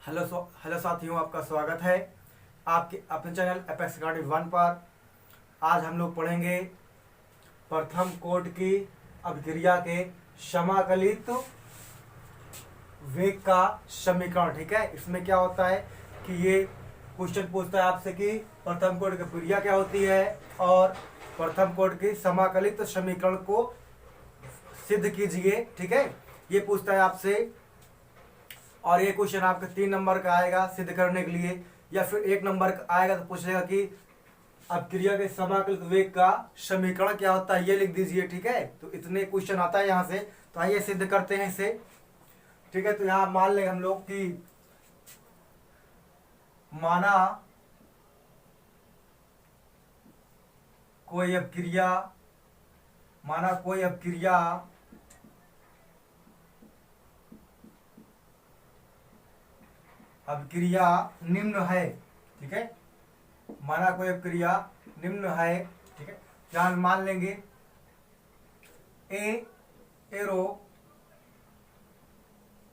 Hello साथियों, आपका स्वागत है आपके अपने चैनल एपेक्स अकेडमी 1 पर। आज हम लोग पढ़ेंगे प्रथम कोटि की अभिक्रिया के समाकलित वेग का समीकरण। ठीक है, इसमें क्या होता है कि ये क्वेश्चन पूछता है आपसे कि प्रथम कोटि की अभिक्रिया क्या होती है और प्रथम कोटि की समाकलित समीकरण को सिद्ध कीजिए। ठीक है, ये पूछता है आपसे और ये क्वेश्चन आपके 3 नंबर का आएगा सिद्ध करने के लिए, या फिर 1 नंबर का आएगा तो पूछेगा कि अभिक्रिया के समाकलित वेग का समीकरण क्या होता है, ये लिख दीजिए। ठीक है, तो इतने क्वेश्चन आता है यहाँ से, तो आइए सिद्ध करते हैं इसे। ठीक है, तो यहाँ मान लें हम लोग कि माना कोई अभिक्रिया निम्न है। ठीक है, माना कोई अभिक्रिया निम्न है। ठीक है, यहाँ मान लेंगे ए एरो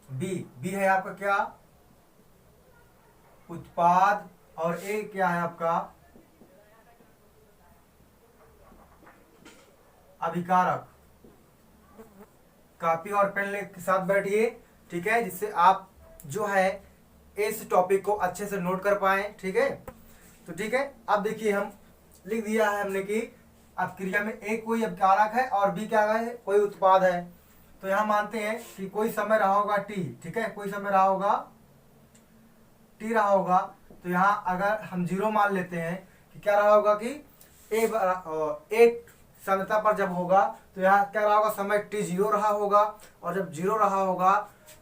बी है आपका क्या उत्पाद और ए क्या है आपका अभिकारक। कॉपी और पेन के साथ बैठिए। ठीक है, जिससे आप जो है इस टॉपिक को अच्छे से नोट कर पाए। ठीक है, तो ठीक है, अब देखिए हम लिख दिया है हमने कि अभिक्रिया में ए कोई अभिकारक है और बी क्या है कोई उत्पाद है। तो यहाँ मानते हैं कि कोई समय रहा होगा टी। ठीक है, कोई समय रहा होगा टी रहा होगा। तो यहाँ अगर हम 0 मान लेते हैं कि क्या रहा होगा कि ए सांद्रता पर जब होगा तो यहाँ क्या रहा होगा समय टी 0 रहा होगा, और जब 0 रहा होगा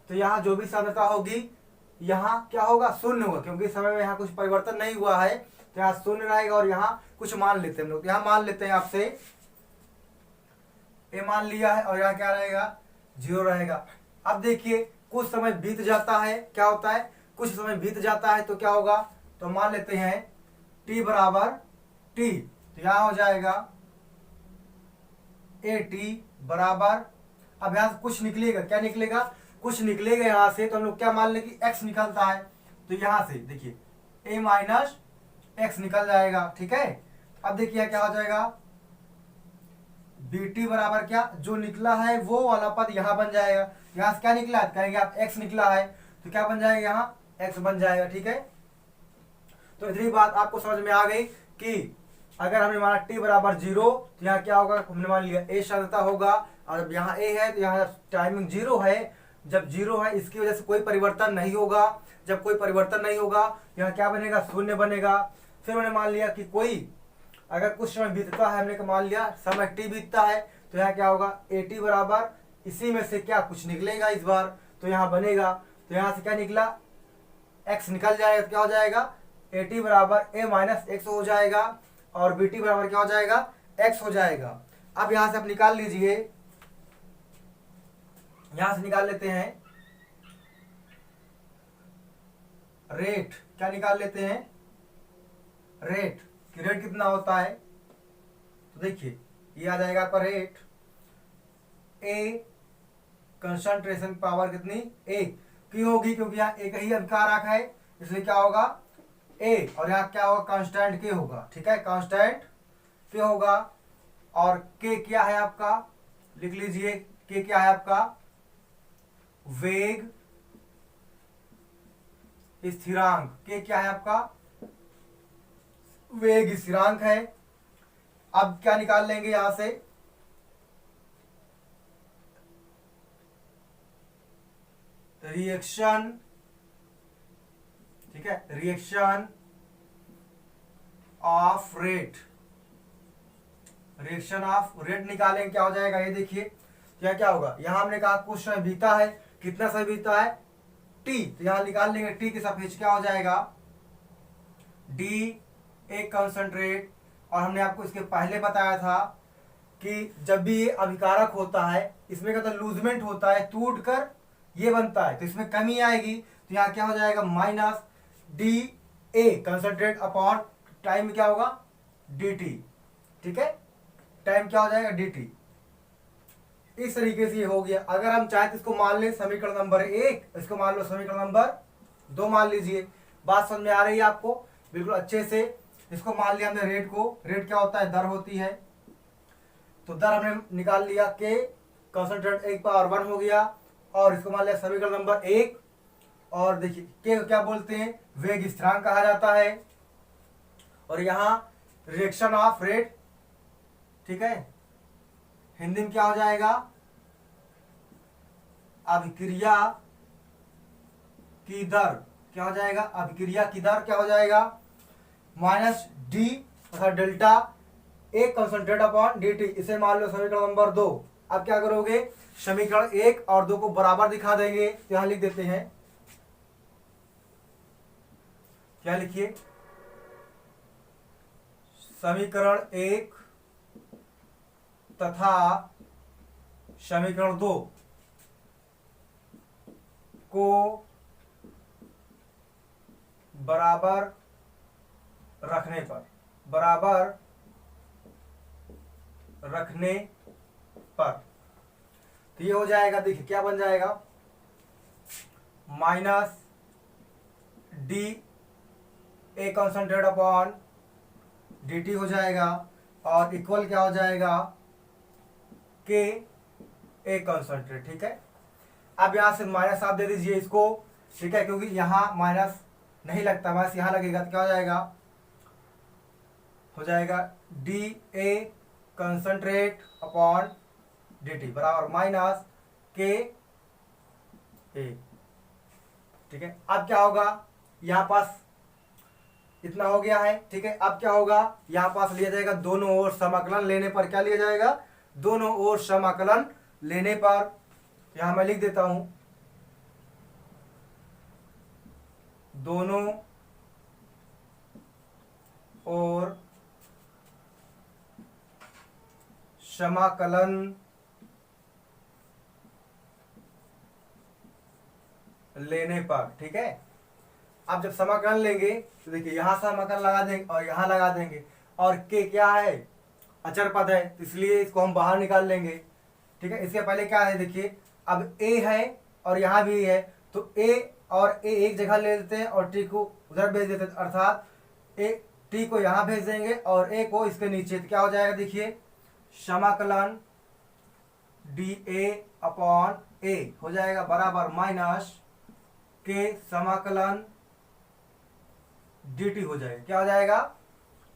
तो यहाँ जो भी सांद्रता होगी यहाँ क्या होगा शून्य होगा, क्योंकि समय में यहाँ कुछ परिवर्तन नहीं हुआ है तो यहाँ शून्य रहेगा। और यहाँ कुछ मान लेते हैं हम लोग, यहाँ मान लेते हैं आपसे ए मान लिया है और यहाँ क्या रहेगा 0 रहेगा। अब देखिए कुछ समय बीत जाता है, क्या होता है कुछ समय बीत जाता है तो क्या होगा, तो मान लेते हैं t बराबर t, तो यहाँ हो जाएगा ए टी बराबर, अब यहाँ से कुछ निकलेगा, क्या निकलेगा कुछ निकलेगा यहाँ से, तो हम लोग क्या मान लें कि x निकलता है। तो यहाँ से देखिए a माइनस एक्स निकल जाएगा। ठीक है, अब देखिए क्या हो जाएगा बी टी बराबर क्या जो निकला है वो वाला पद यहाँ बन जाएगा। यहाँ से क्या निकला है कहेंगे आप x निकला है तो क्या बन जाएगा यहाँ x बन जाएगा। ठीक है, तो इतनी बात आपको समझ में आ गई कि अगर हमने माना t बराबर 0 तो यहाँ क्या होगा, हमने मान लिया a सांद्रता होगा, और जब यहाँ a है तो यहाँ टाइमिंग 0 है। जब 0 है इसकी वजह से कोई परिवर्तन नहीं होगा, जब कोई परिवर्तन नहीं होगा यहाँ क्या बनेगा शून्य बनेगा। फिर मैंने मान लिया कि कोई अगर कुछ समय बीतता है, हमने मान लिया समय t बीतता है तो यहाँ क्या होगा ए टी बराबर इसी में से क्या कुछ निकलेगा इस बार, तो यहाँ बनेगा। तो यहाँ से क्या निकला x निकल जाएगा, तो क्या हो जाएगा ए टी बराबर ए माइनस एक्स हो जाएगा और बी टी बराबर क्या हो जाएगा x हो जाएगा। अब यहाँ से आप निकाल लीजिए, यहां से निकाल लेते हैं रेट, क्या निकाल लेते हैं रेट कि रेट कितना होता है, तो देखिए ये आ जाएगा आपका रेट ए कंसंट्रेशन पावर कितनी ए की होगी, क्योंकि यहाँ एक ही अभिकारक है इसलिए क्या होगा ए, और यहाँ क्या होगा कांस्टेंट के होगा। ठीक है, कांस्टेंट के होगा, और के क्या है आपका लिख लीजिए के क्या है आपका वेग स्थिरांक, के क्या है आपका वेग स्थिरांक है। अब क्या निकाल लेंगे यहां से रिएक्शन। ठीक है, reaction of rate, reaction of rate निकालेंगे क्या हो जाएगा, ये देखिए क्या होगा। यहां हमने कहा कुछ समय बीता है, कितना समय बीता है टी, तो यहां निकाल लेंगे टी के सापेक्ष क्या हो जाएगा डी एक कंसंट्रेट। और हमने आपको इसके पहले बताया था कि जब भी ये अभिकारक होता है इसमें क्या लूजमेंट होता है, टूट कर ये बनता है तो इसमें कमी आएगी, तो यहाँ क्या हो जाएगा minus D A concentrate upon time क्या होगा डी टी। ठीक है, टाइम क्या हो जाएगा डी टी। इस तरीके से ये हो गया। अगर हम चाहें तो इसको मान लें समीकरण नंबर 1, इसको मान लो समीकरण नंबर 2 मान लीजिए। बात समझ में आ रही है आपको बिल्कुल अच्छे से। इसको मान लिया हमने रेट को, रेट क्या होता है, दर होती है। तो दर हमने निकाल लिया के कंसंट्रेट 1/1 हो गया, और इसको मान लिया समीकरण नंबर 1। और देखिए के को क्या बोलते हैं, वेग स्थिरांक कहा जाता है। और यहाँ रिएक्शन ऑफ रेट, ठीक है, हिंदी में क्या हो जाएगा, अभिक्रिया की दर क्या हो जाएगा, अभिक्रिया की दर क्या हो जाएगा, माइनस डी अर्थात delta A concentrate upon D T. इसे मान लो समीकरण नंबर 2। अब क्या करोगे, समीकरण 1 और 2 को बराबर दिखा देंगे। यहां लिख देते हैं, क्या लिखिए, समीकरण 1 तथा समीकरण 2 को बराबर रखने पर, बराबर रखने पर तो ये हो जाएगा, देखिए क्या बन जाएगा, minus D A concentrate upon D T हो जाएगा, और इक्वल क्या हो जाएगा, के ए कंसंट्रेट। ठीक है, अब यहां से माइनस आप दे दीजिए इसको, ठीक है, क्योंकि यहां माइनस नहीं लगता, माइनस यहां लगेगा तो क्या हो जाएगा, हो जाएगा D A concentrate upon D T बराबर माइनस के ए। ठीक है, अब क्या होगा, यहां पास इतना हो गया है। ठीक है, अब क्या होगा, यहां पास लिया जाएगा दोनों ओर समाकलन लेने पर, क्या लिया जाएगा, दोनों ओर समाकलन लेने पर। यहां मैं लिख देता हूं, दोनों ओर समाकलन लेने पर। ठीक है, अब जब समाकलन लेंगे तो देखिए यहां समाकलन लगा देंगे और यहां लगा देंगे, और के क्या है, अचर पद है, तो इसलिए इसको हम बाहर निकाल लेंगे। ठीक है, इसके पहले क्या है, देखिए अब ए है और यहां भी है, तो ए और ए एक जगह ले लेते हैं और टी को उधर भेज देते हैं, अर्थात ए टी को यहां भेज देंगे और ए को इसके नीचे। तो क्या हो जाएगा, देखिए समाकलन डी ए अपॉन ए हो जाएगा बराबर माइनस के समाकलन dt हो जाएगा, क्या हो जाएगा,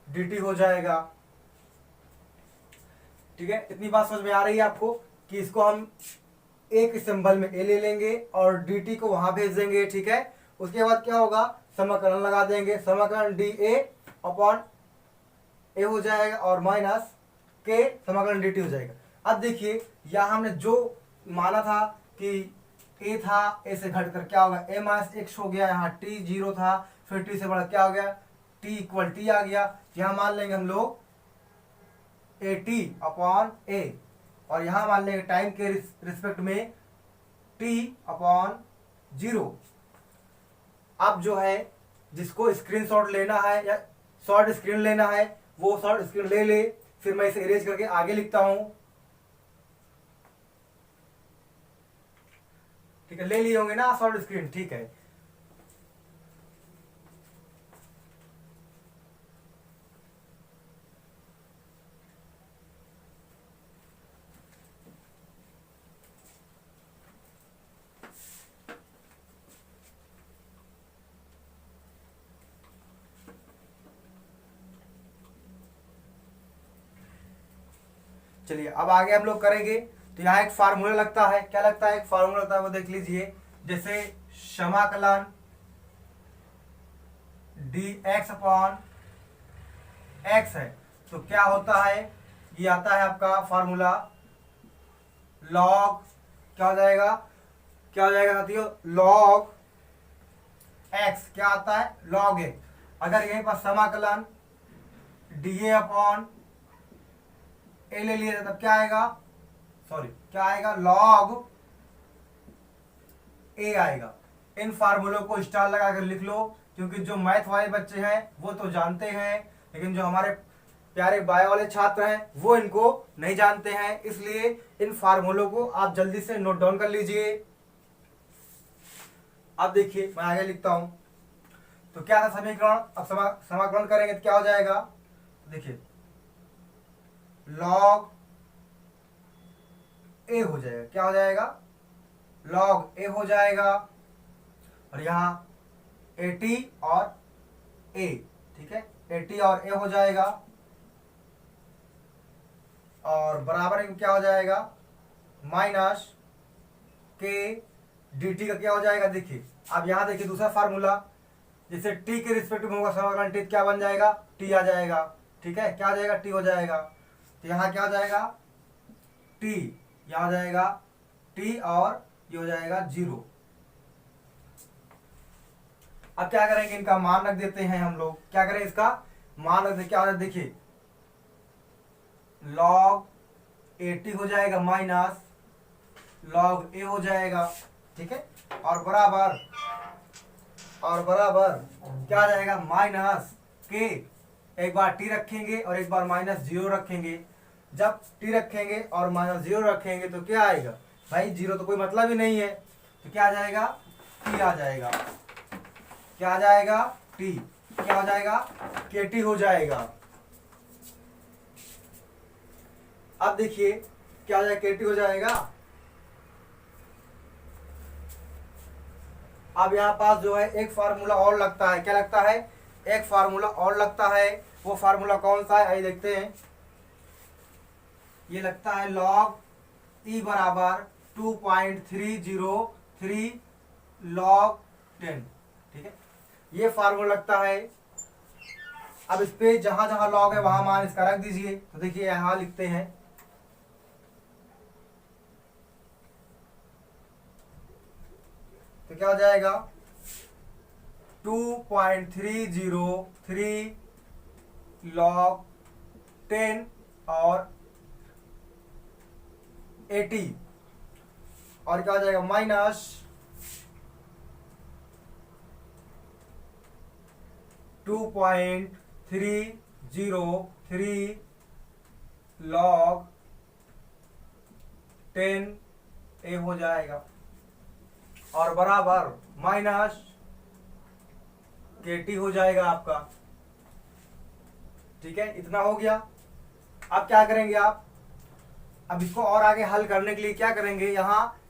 dt हो जाएगा। ठीक है, इतनी बात समझ में आ रही है आपको कि इसको हम एक सिंबल में a ले लेंगे और dt को वहां भेज देंगे। ठीक है, उसके बाद क्या होगा, समाकलन लगा देंगे, समाकलन dA अपॉन a हो जाएगा और माइनस के समाकलन dt हो जाएगा। अब देखिए यहाँ हमने जो माना था कि a था, a से घटकर क्या होगा, a माइनस x हो गया, यहाँ t 0 था, फिर t से बड़ा क्या हो गया, t इक्वल t आ गया। यहाँ मान लेंगे हम लोग at अपॉन a, और यहाँ मान लेंगे टाइम के रिस्पेक्ट में t अपॉन 0। अब जो है जिसको स्क्रीनशॉट लेना है या शॉर्ट स्क्रीन लेना है वो शॉर्ट स्क्रीन ले ले, फिर मैं इसे इरेज करके आगे लिखता हूं। ठीक है, ले लिए होंगे ना शॉर्ट स्क्रीन, ठीक है। चलिए अब आगे हम लोग करेंगे। तो यहाँ एक फार्मूला लगता है, क्या लगता है, एक फार्मूला लगता है, वो देख लीजिए। जैसे समाकलन dx अपॉन x है, तो क्या होता है, ये आता है आपका फार्मूला log, क्या हो जाएगा, क्या हो जाएगा साथियों, log x, क्या आता है, log x। अगर यहीं पर समाकलन dA अपॉन ए ले लिया तब क्या आएगा, सॉरी क्या आएगा, log ए आएगा। इन फार्मूलों को स्टार लगा कर लिख लो, क्योंकि जो मैथ वाले बच्चे हैं वो तो जानते हैं, लेकिन जो हमारे प्यारे बायो वाले छात्र हैं वो इनको नहीं जानते हैं, इसलिए इन फार्मूलों को आप जल्दी से नोट डाउन कर लीजिए। अब देखिए मैं आगे लिखता हूं, तो क्या था समीकरण, अब समाकलन करेंगे तो क्या हो जाएगा, देखिए लॉग ए हो जाएगा, क्या हो जाएगा, लॉग ए हो जाएगा, और यहाँ 80 और ए, ठीक है, 80 और ए हो जाएगा, और बराबर में क्या हो जाएगा, माइनस के डी टी का क्या हो जाएगा। देखिए अब यहाँ देखिए दूसरा फार्मूला, जैसे टी के रिस्पेक्टिव में होगा समाकलन टी, क्या बन जाएगा, टी आ जाएगा, ठीक है, क्या आ जाएगा, टी हो जाएगा। तो यहाँ क्या हो जाएगा, टी, यहाँ हो जाएगा टी, और ये हो जाएगा 0। अब क्या करेंगे, इनका मान रख देते हैं हम लोग, क्या करें, इसका मान रख देते, क्या हो जाएगा, देखिए लॉग 80 हो जाएगा माइनस लॉग ए हो जाएगा, ठीक है, और बराबर क्या आ जाएगा, माइनस के, एक बार टी रखेंगे और एक बार माइनस 0 रखेंगे। जब टी रखेंगे और माइनस 0 रखेंगे तो क्या आएगा भाई, 0 तो कोई मतलब ही नहीं है, तो क्या आ जाएगा, टी आ जाएगा, क्या आ जाएगा, टी, क्या हो जाएगा, के टी हो जाएगा। अब देखिए क्या हो जाएगा, के टी हो जाएगा। अब यहाँ पास जो है एक फार्मूला और लगता है, क्या लगता है, एक फार्मूला और लगता है, वो फार्मूला कौन सा है, आइए देखते हैं। ये लगता है लॉग ई बराबर 2.303 लॉग 10, ठीक है, ये फार्मूला लगता है। अब इस पे जहां जहां लॉग है वहां मान इसका रख दीजिए, तो देखिए यहां लिखते हैं, तो क्या हो जाएगा, 2.303 लॉग 10 और 80, और क्या हो जाएगा, माइनस 2.303 लॉग 10 ए हो जाएगा, और बराबर माइनस के टी हो जाएगा आपका, ठीक है, इतना हो गया। अब क्या करेंगे आप, अब इसको और आगे हल करने के लिए क्या करेंगे, यहाँ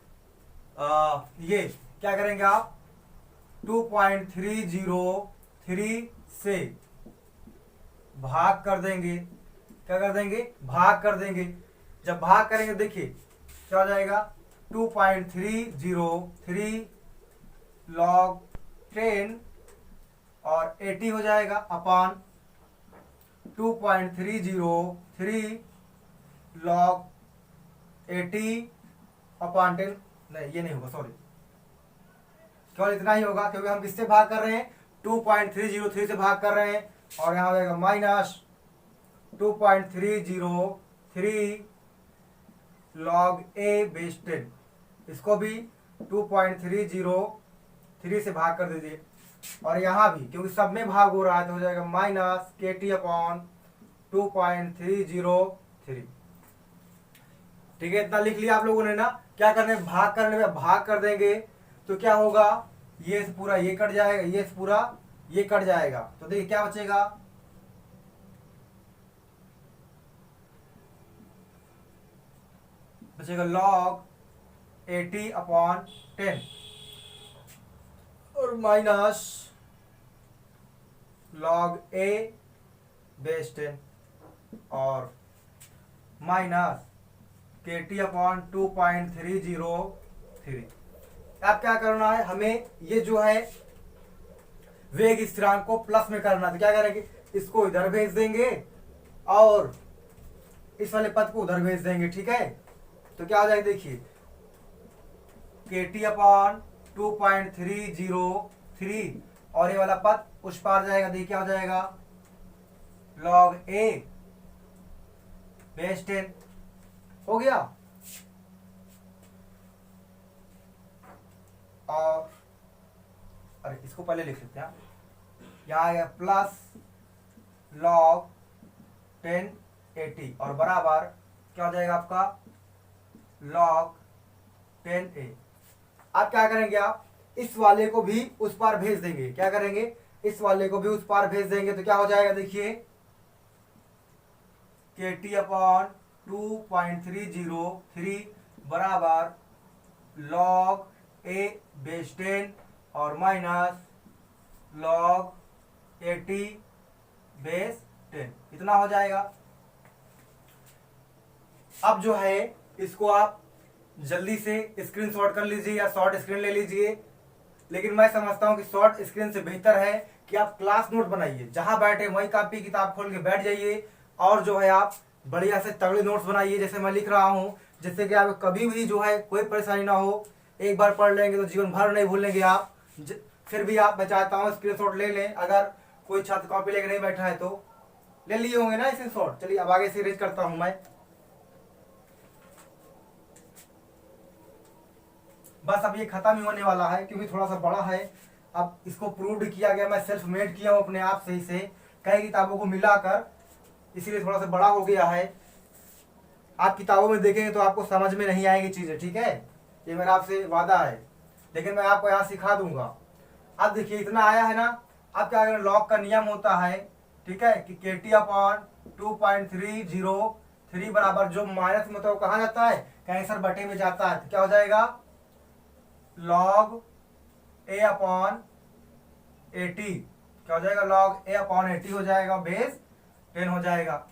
ये क्या करेंगे आप, 2.303 से भाग कर देंगे, क्या कर देंगे, भाग कर देंगे। जब भाग करेंगे देखिए क्या हो जाएगा, 2.303 लॉग 10 और 80 हो जाएगा अपान 2.303 लॉग 80 अपान 10, नहीं ये नहीं होगा, सॉरी, केवल इतना ही होगा, क्योंकि हम किससे भाग कर रहे हैं, 2.303 से भाग कर रहे हैं, और यहाँ हो जाएगा माइनस 2.303 लॉग ए बेस 10, इसको भी 2.303 से भाग कर दीजिए, और यहाँ भी क्योंकि सब में भाग हो रहा है तो हो जाएगा माइनस के टी अपॉन 2.303, ठीक है, इतना लिख लिया आप लोगों ने ना। क्या करने, भाग करने में भाग कर देंगे तो क्या होगा, ये पूरा ये कट जाएगा, ये पूरा ये कट जाएगा, तो देखिए क्या बचेगा, बचेगा लॉग 80 अपॉन 10 और माइनस लॉग ए बेस 10 और माइनस के टी अपॉन 2.303। अब क्या करना है हमें, ये जो है वेग स्थिरांक को प्लस में करना, तो क्या करेंगे, इसको इधर भेज देंगे और इस वाले पद को उधर भेज देंगे, ठीक है, तो क्या हो जाएगा, देखिए के टी अपॉन 2.303 और ये वाला पद उस पार जाएगा, देखिए क्या हो जाएगा, लॉग ए बेस 10 हो गया, और अरे इसको पहले लिख लेते हैं, यहाँ आ गया प्लस लॉग 1080 और बराबर क्या हो जाएगा आपका, लॉग 10a। अब क्या करेंगे आप, इस वाले को भी उस पार भेज देंगे। क्या करेंगे, इस वाले को भी उस पार भेज देंगे। तो क्या हो जाएगा, देखिए KT अपॉन 2.303 बराबर log A बेस 10 और माइनस log AT बेस 10, इतना हो जाएगा। अब जो है इसको आप जल्दी से स्क्रीनशॉट कर लीजिए या शॉर्ट स्क्रीन ले लीजिए, लेकिन मैं समझता हूं कि शॉर्ट स्क्रीन से बेहतर है कि आप क्लास नोट बनाइए, जहां बैठे वही कॉपी किताब खोल के बैठ जाइए और जो है आप बढ़िया से तगड़े नोट्स बनाइए जैसे मैं लिख रहा हूं, जिससे कि आप कभी भी जो है कोई परेशानी ना हो। एक बार पढ़ लेंगे तो जीवन भर नहीं भूलेंगे आप। फिर भी आप, मैं चाहता हूँ स्क्रीनशॉट ले लें, अगर कोई छात्र कॉपी लेकर नहीं बैठा है तो ले लिए होंगे ना स्क्रीनशॉट। चलिए अब आगे से रीड करता हूं मैं। बस अब ये खत्म ही होने वाला है क्योंकि थोड़ा सा बड़ा है। अब इसको प्रूव्ड किया गया, मैं सेल्फ मेड किया हूँ अपने आप से इसे कई किताबों को मिलाकर, इसीलिए थोड़ा सा बड़ा हो गया है। आप किताबों में देखेंगे तो आपको समझ में नहीं आएगी चीजें, ठीक है, ये मेरा आपसे वादा है, लेकिन मैं आपको यहाँ सिखा दूंगा। अब देखिए इतना आया है ना। अब क्या करें, लॉग का नियम होता है, ठीक है, कि KT अपॉन 2.303 बराबर जो माइनस में तो कहाँ जाता है, कैंसर बटे में जाता है। तो क्या हो जाएगा, log A अपॉन 80, क्या हो जाएगा, log A अपॉन 80 हो जाएगा, बेस 10 हो जाएगा।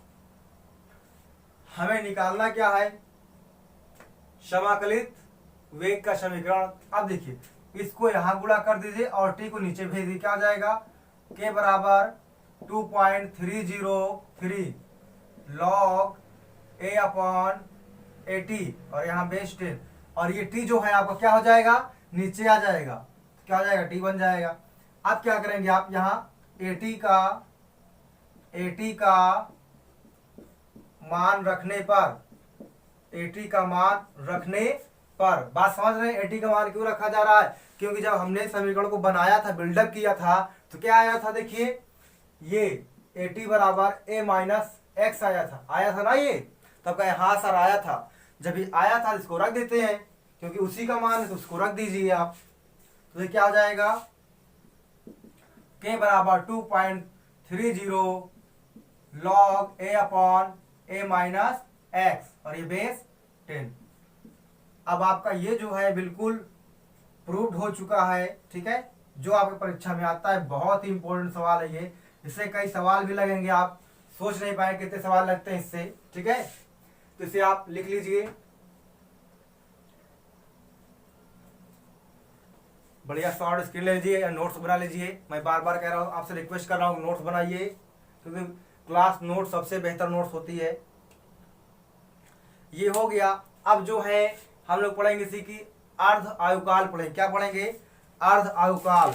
हमें निकालना क्या है, समाकलित वेग का समीकरण। अब देखिए इसको यहां गुणा कर दीजिए और t को नीचे भेज दीजिए। क्या हो जाएगा, k बराबर 2.303 log A अपॉन 80 और यहाँ बेस 10, और ये t जो है आपका क्या हो जाएगा, नीचे आ जाएगा। क्या हो जाएगा, t बन जाएगा। अब क्या करेंगे आप, यहाँ 80 का मान रखने पर, 80 का मान रखने पर, बात समझ रहे हैं, 80 का मान क्यों रखा जा रहा है, क्योंकि जब हमने समीकरण को बनाया था, बिल्डअप किया था, तो क्या आया था, देखिए ये 80 बराबर a माइनस एक्स आया था ना ये, तब का हाँ सर आया था। जब ये आया था इसको रख देते हैं क्योंकि उसी का मान है तो उसको रख दीजिए आप। तो ये क्या हो जाएगा, k बराबर 2.30 log A upon A minus x और ये बेस 10। अब आपका ये जो है बिल्कुल प्रूव्ड हो चुका है, ठीक है, जो आपकी परीक्षा में आता है। बहुत ही इंपॉर्टेंट सवाल है ये, इससे कई सवाल भी लगेंगे, आप सोच नहीं पाए कितने सवाल लगते हैं इससे, ठीक है। तो इसे आप लिख लीजिए, बढ़िया शॉर्ट स्क्रीन ले लीजिए या नोट्स बना लीजिए। मैं बार बार कह रहा हूँ, आपसे रिक्वेस्ट कर रहा हूँ नोट्स बनाइए, क्योंकि क्लास नोट सबसे बेहतर नोट्स होती है। ये हो गया। अब जो है हम लोग पढ़ेंगे इसी की अर्ध आयुकाल पढ़ेंगे। क्या पढ़ेंगे, अर्ध आयुकाल।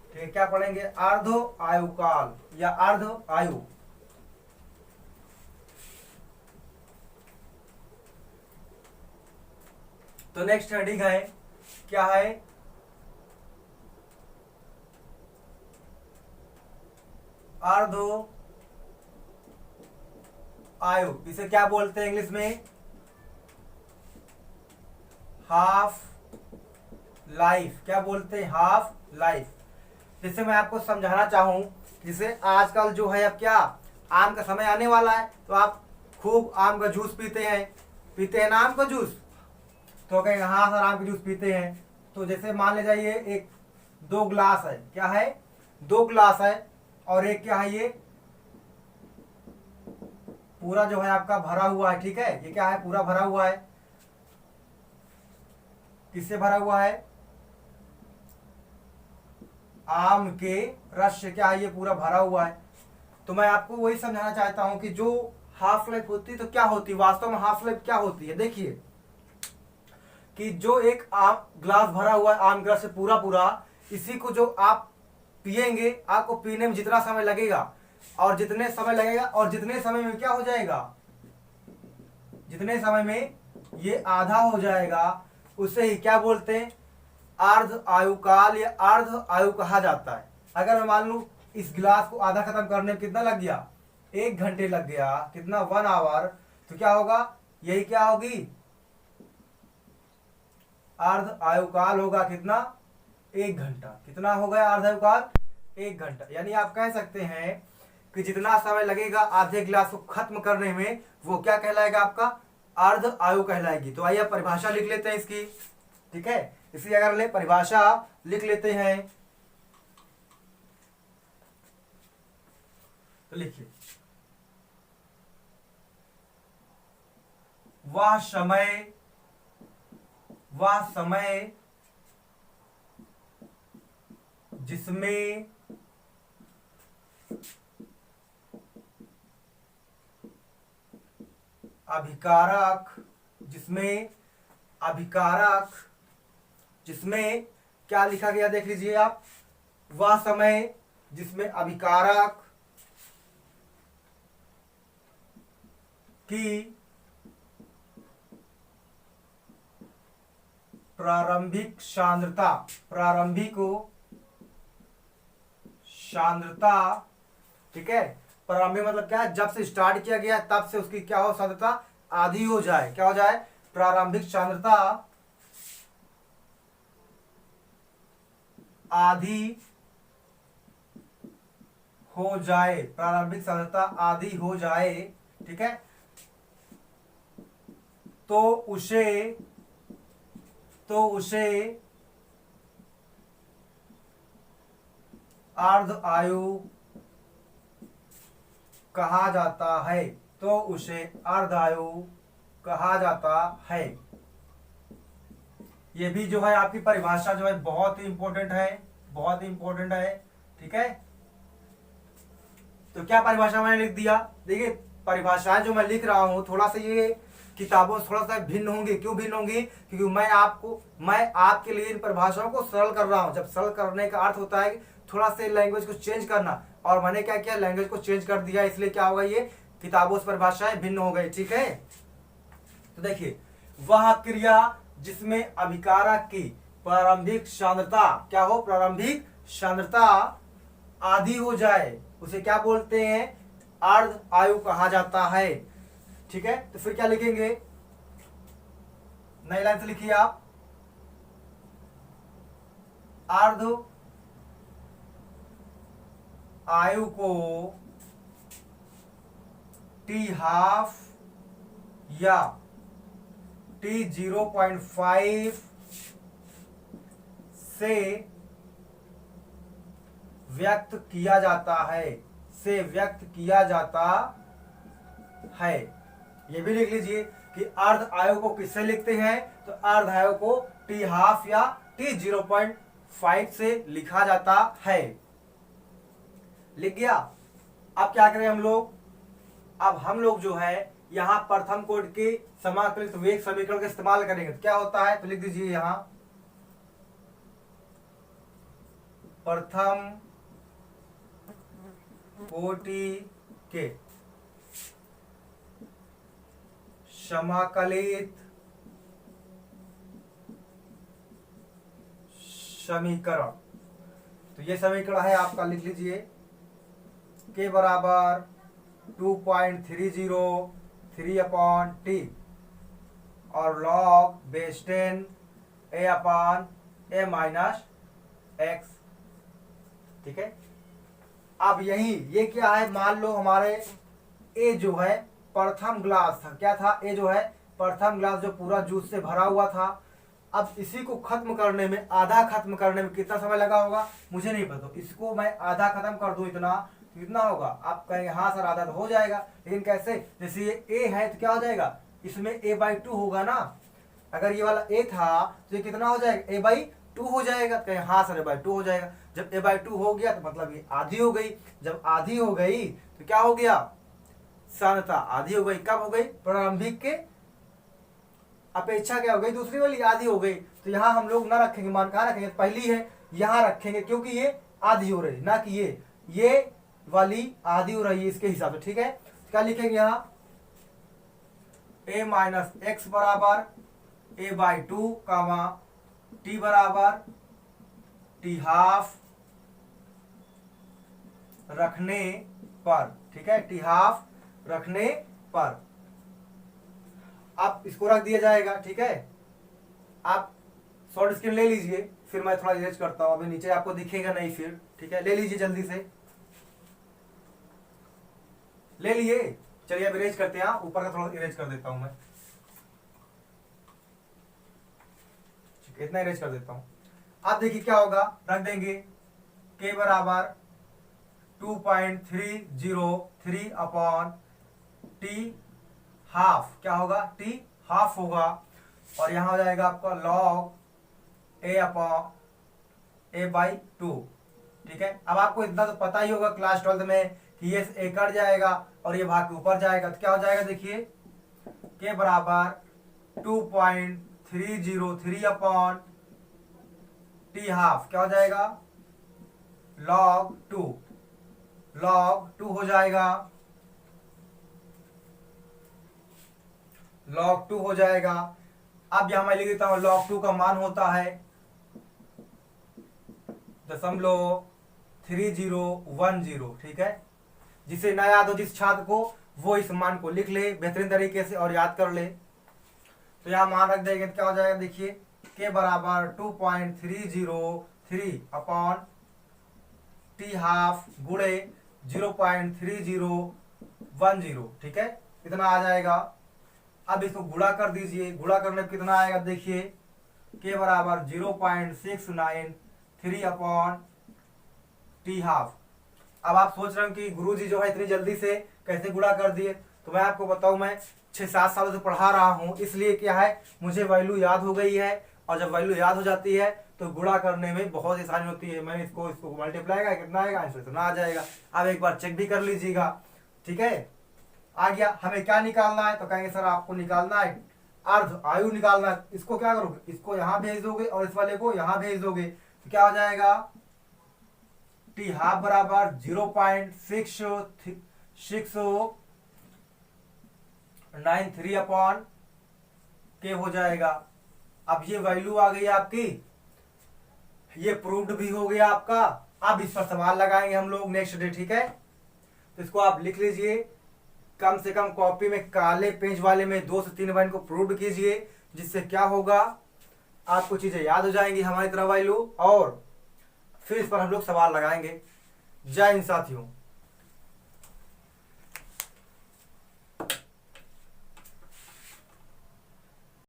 ठीक है, क्या पढ़ेंगे, अर्ध आयुकाल या अर्ध आयु। तो नेक्स्ट हेडिंग है, क्या है, अर्ध आयु। इसे क्या बोलते हैं इंग्लिश में, हाफ लाइफ। क्या बोलते हैं, हाफ लाइफ। जिससे मैं आपको समझाना चाहूं, जिसे आजकल जो है, अब क्या आम का समय आने वाला है, तो आप खूब आम का जूस पीते हैं ना, आम का जूस। तो कहेंगे हाँ सर आम का जूस पीते हैं। तो जैसे मान ले जाइए एक 2 ग्लास है, क्या है, 2 ग्लास है, और एक क्या है, ये पूरा जो है आपका भरा हुआ है, ठीक है, ये क्या है, पूरा भरा हुआ है। किससे भरा हुआ है, आम के रस से, क्या है, ये पूरा भरा हुआ है। तो मैं आपको वही समझाना चाहता हूं कि जो हाफ लाइफ होती है, तो क्या होती है वास्तव में हाफ लाइफ, क्या होती है। देखिए कि जो एक आम ग्लास भरा हुआ है आम के रस से पूरा, इसी को जो आप पिएंगे, आपको पीने में जितना समय लगेगा और जितने समय में क्या हो जाएगा, जितने समय में ये आधा हो जाएगा, उसे ही क्या बोलते हैं, अर्ध आयु काल या अर्ध आयु कहा जाता है। अगर मैं मान लूं इस गिलास को आधा खत्म करने में कितना लग गया, 1 घंटे लग गया, कितना 1 आवर, तो क्या होगा, यही क्या होगी, अर्ध आयु काल होगा कितना, 1 घंटा। कितना हो गया अर्ध आयु काल, 1 घंटा। यानी आप कह सकते हैं कि जितना समय लगेगा आधे गिलास को खत्म करने में वो क्या कहलाएगा, आपका अर्ध आयु कहलाएगी। तो आइए परिभाषा लिख लेते हैं इसकी, ठीक है। इसलिए अगर ले परिभाषा लिख लेते हैं तो लिखिए, वह समय जिसमें जिसमें क्या लिखा गया देख लीजिए आप, वह समय जिसमें अभिकारक की प्रारंभिक सांद्रता, ठीक है। प्रारंभिक मतलब क्या है, जब से स्टार्ट किया गया तब से उसकी क्या हो, सांद्रता आधी हो जाए, क्या हो जाए, प्रारंभिक सांद्रता आधी हो जाए, प्रारंभिक सांद्रता आधी हो जाए, ठीक है। तो उसे अर्ध आयु कहा जाता है, तो उसे अर्ध आयु कहा जाता है। ये भी जो है आपकी परिभाषा जो है बहुत ही इंपॉर्टेंट है, ठीक है। तो क्या परिभाषा मैंने लिख दिया, देखिए परिभाषाएं जो मैं लिख रहा हूं थोड़ा सा ये किताबों से थोड़ा सा भिन्न होंगी। क्यों भिन्न होंगी, क्योंकि मैं आपके लिए इन परिभाषाओं को सरल कर रहा हूं। जब सरल करने का अर्थ होता है कि थोड़ा से लैंग्वेज को चेंज करना, और मैंने क्या किया, लैंग्वेज को चेंज कर दिया, इसलिए क्या होगा, ये किताबों से परिभाषाएं भिन्न हो गई, ठीक है। तो देखिए, वह क्रिया जिसमें अभिकारक की प्रारंभिक सांद्रता क्या हो, प्रारंभिक सांद्रता आधी हो जाए, उसे क्या बोलते हैं, अर्ध आयु कहा जाता है, ठीक है। तो फिर क्या लिखेंगे, नई लाइन से लिखिए आप, अर्ध आयु को T½ या T0.5 से व्यक्त किया जाता है, ये भी लिख लीजिए कि अर्ध आयु को किससे लिखते हैं, तो अर्ध आयु को T½ या T0.5 से लिखा जाता है। लिख गया। अब क्या करें हम लोग, अब हम लोग जो है यहां प्रथम कोड के समाकलित वेग समीकरण का इस्तेमाल करेंगे। तो क्या होता है, तो लिख दीजिए यहां प्रथम कोटि के समाकलित समीकरण। तो ये समीकरण है आपका, लिख लीजिए के बराबर 2.303/T और log बेस 10 a/a-x, ठीक है। अब ये क्या है, मान लो हमारे ए जो है प्रथम ग्लास था, क्या था, ए जो है प्रथम ग्लास जो पूरा जूस से भरा हुआ था। अब इसी को खत्म करने में, आधा खत्म करने में कितना समय लगा होगा मुझे नहीं पता। इसको मैं आधा खत्म कर दूं इतना, कितना होगा, आप कहेंगे हाँ सर आधा तो हो जाएगा, लेकिन कैसे, जैसे ये ए है तो क्या हो जाएगा, इसमें a/2 होगा ना। अगर ये वाला ए था तो ये कितना हो जाएगा, a/2 हो जाएगा। कहें हाँ सर a/2 हो जाएगा। जब a/2 हो गया तो मतलब ये आधी हो गई। जब आधी हो गई तो क्या हो गया, सांद्रता आधी हो गई। कब हो गई, प्रारंभिक के अपेक्षा क्या हो गई, दूसरी वाली आधी हो गई। तो यहाँ हम लोग ना रखेंगे, मान कहाँ रखेंगे, पहली है यहाँ रखेंगे, क्योंकि ये आधी हो रही, ना कि ये वाली आधी हो रही है इसके हिसाब से, ठीक है। क्या लिखेंगे यहाँ, a - x बराबर a/2 कामा टी बराबर टी हाफ रखने पर, ठीक है, टी हाफ रखने पर। अब इसको रख दिया जाएगा, ठीक है। आप शॉर्ट स्क्रीन ले लीजिए, फिर मैं थोड़ा इरेज करता हूं, अभी नीचे आपको दिखेगा नहीं फिर, ठीक है, ले लीजिए जल्दी से, ले लिए। चलिए अब इरेज करते हैं, ऊपर का थोड़ा इरेज कर देता हूं मैं, ठीक है, इतना इरेज कर देता हूं। अब देखिए क्या होगा, रख देंगे के बराबर 2.303 अपॉन टी हाफ, क्या होगा, टी हाफ होगा, और यहां हो जाएगा आपका log A upon A by 2, ठीक है। अब आपको इतना तो पता ही होगा क्लास 12 में कि ये ए कट जाएगा और ये भाग के ऊपर जाएगा, तो क्या हो जाएगा, देखिए के बराबर 2.303 अपॉन टी हाफ, क्या हो जाएगा, लॉग 2 हो जाएगा, log 2 हो जाएगा। अब यहां मैं लिख देता हूं log 2 का मान होता है 0.3010, ठीक है। जिसे ना याद हो जिस छात्र को, वो इस मान को लिख ले बेहतरीन तरीके से और याद कर ले। तो यहां मान रख देंगे, क्या हो जाएगा, देखिए के बराबर 2.303 अपॉन टी हाफ गुणे 0.3010, ठीक है, इतना आ जाएगा। अब इसको गुणा कर दीजिए, गुणा करने पर कितना आएगा, देखिए के बराबर 0.693 अपॉन टी हाफ। अब आप सोच रहे हो कि गुरुजी जो है इतनी जल्दी से कैसे गुणा कर दिए, तो मैं आपको बताऊं, मैं 6-7 सालों से पढ़ा रहा हूं, इसलिए क्या है, मुझे वैल्यू याद हो गई है, और जब वैल्यू याद हो जाती है तो गुणा करने में बहुत आसानी होती है। मैंने इसको मल्टीप्लाई का कितना आएगा, आंसर इतना आ जाएगा। अब एक बार चेक भी कर लीजिएगा, ठीक है। आ गया, हमें क्या निकालना है, तो कहेंगे सर आपको निकालना है अर्ध आयु निकालना है। इसको क्या करोगे, इसको यहां भेज दोगे और इस वाले को यहां भेज दोगे, तो क्या हो जाएगा, टी हाफ बराबर 0.693 अपॉन के हो जाएगा। अब ये वैल्यू आ गई आपकी, ये प्रूव्ड भी हो गया आपका। अब इस पर सवाल लगाएंगे हम लोग नेक्स्ट डे, ठीक है। तो इसको आप लिख लीजिए, कम से कम कॉपी में काले पेज वाले में 2 से 3 बार इनको प्रूव कीजिए, जिससे क्या होगा, आपको चीजें याद हो जाएंगी हमारी तरह वैल्यू, और फिर इस पर हम लोग सवाल लगाएंगे। जय हिंद साथियों।